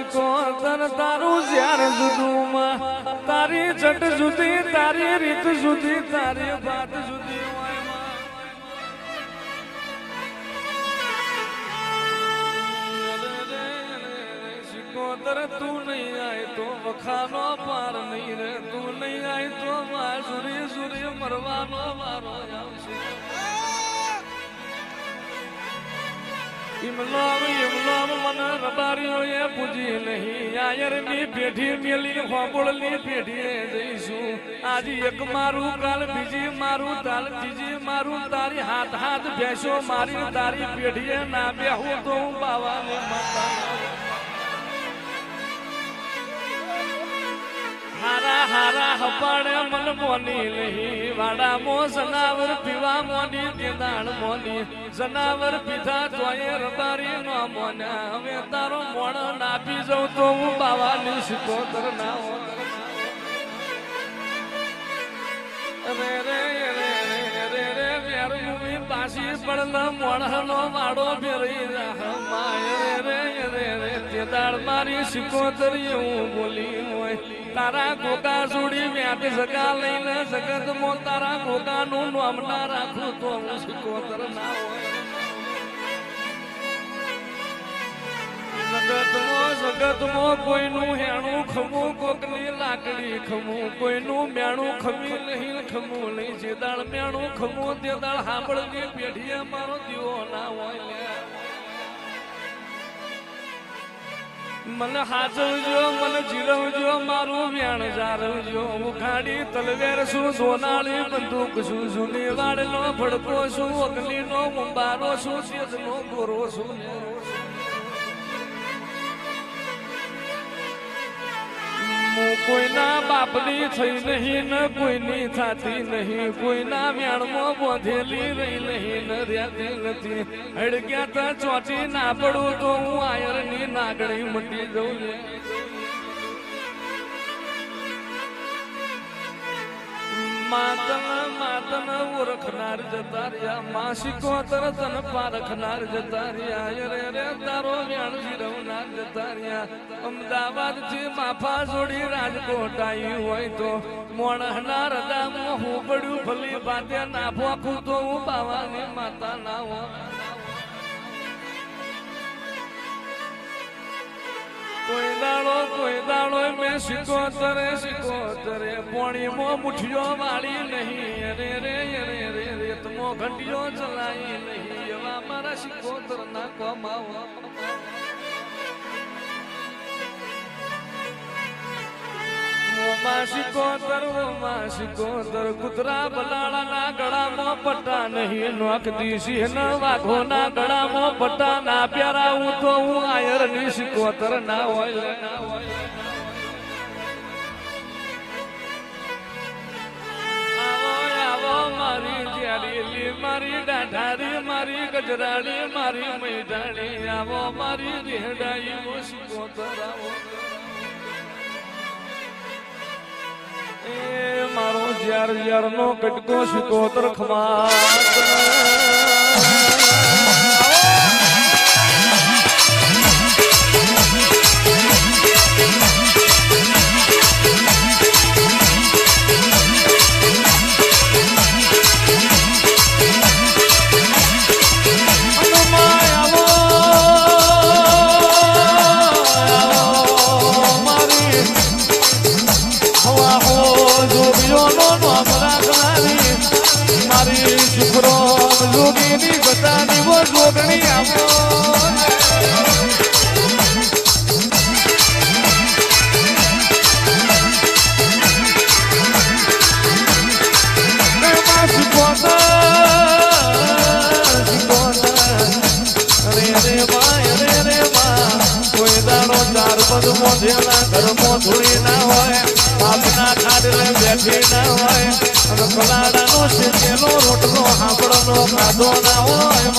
સિકોતર તારું જ્યાર જુદુમાં તારી જટ જુદી તારી રીત જુદી તારી વાત જુદી સિકોતર તું નહીં આય તો વખાનો પાર નહીં રે તું નહીં આય તો માસુરી સુરી મરવાનો વારો આવશે ઇમલામ મને રબારીઓએ પૂજી નહીં આયરની પેઢી મેલી હોબળની પેઢીએ જઈશું આજે એક મારું કાલ બીજી મારું તાલ ત્રીજી મારું તારી હાથ હાથ ભેંસો મારી તારી પેઢીએ ના બેહું તો હું બાવાને માતા હારા હારા હપાડે મન મોની નહીં વાડા મો જનાવર પીવા મોની દેદાણ મોની જનાવર પીધા તોય રબારી નો મોના હવે તારો મોણ નાપી જઉં તો હું બાવાની સિકોતર ના હો રે રે રે રે રે વેર મુવી પાછી પડલ મોણનો વાડો ફેરી માય રે રે રે દેદાણ મારી સિકોતર એવું બોલી હોય તારા ગોગા જોડી વ્યાપ જગા લઈને જગત મો તારા ગોગા નું નામ ના રાખું તો હું સિકોતર ના હોય જગત મો કોઈનું હેણું ખમું કોકની લાકડી ખમું કોઈનું મેણું ખમી નહીં ખમું નહીં જે દાળ મેણું ખમું તે દાળ સાંભળની પેઢીએ મારો દીવો ના હોય મને હાચવજો મને જીરવજો મારું વ્યાણ જારવજો ઉખાડી તલવેર શું સોનાળી બંદૂક શું જૂની વાડનો ભડકો શું અગ્નિનો મુંબારો શું સેજનો ગોરો શું કોઈના બાપની થઈ નહીં ને કોઈની થાતી નહીં કોઈના વ્યાણમાં બોધેલી રહી નહીં ને રહેતી નથી હડગ્યા તો ચોટી ના પડું તો હું આયરની નાગણી મટી જઉં માતન ઓળખનાર જતા રહ્યા માં સિકોતર તન પારખનાર જતા રહ્યા રે રે તારો વ્યાણ જીરવનાર જતા રહ્યા અમદાવાદ થી માફા જોડી રાજકોટ આવ્યું હોય તો મોણના રદામાં હું પડ્યું ભલી બાતે ના ભોખું તો હું બાવાની માતા ના હો કોઈ દાડો મેં સિકોતરે પોણીમાં મુઠીઓ વાળી નહીં રે રે રે રે રેતમો ઘંટીઓ ચલાઈ નહીં એવા મારા સિકોતર ના કમાવા સિકોતર કુતરા બલાળાના ગળામાં પટ્ટા નહીં નોખ દીશી ન વાઘોના ગળામાં પટ્ટા ના પ્યારાવું તો હું આયરની સિકોતર ના હોય મારી જ્યારી મારી ડાઢારી મારી ગજરાડી મારી મૈદાણી આવો મારી રેહડાઈ સિકોતર આવો મારો જ્યાર નો કટકો સિકોતર ખમાત ઘરમાં ધૂળી ના હોય બાપના ખાડલે બેઠી ના હોય અને કલાડાનો શેકેલો રોટલો હાંભળનો ખાધો ના હોય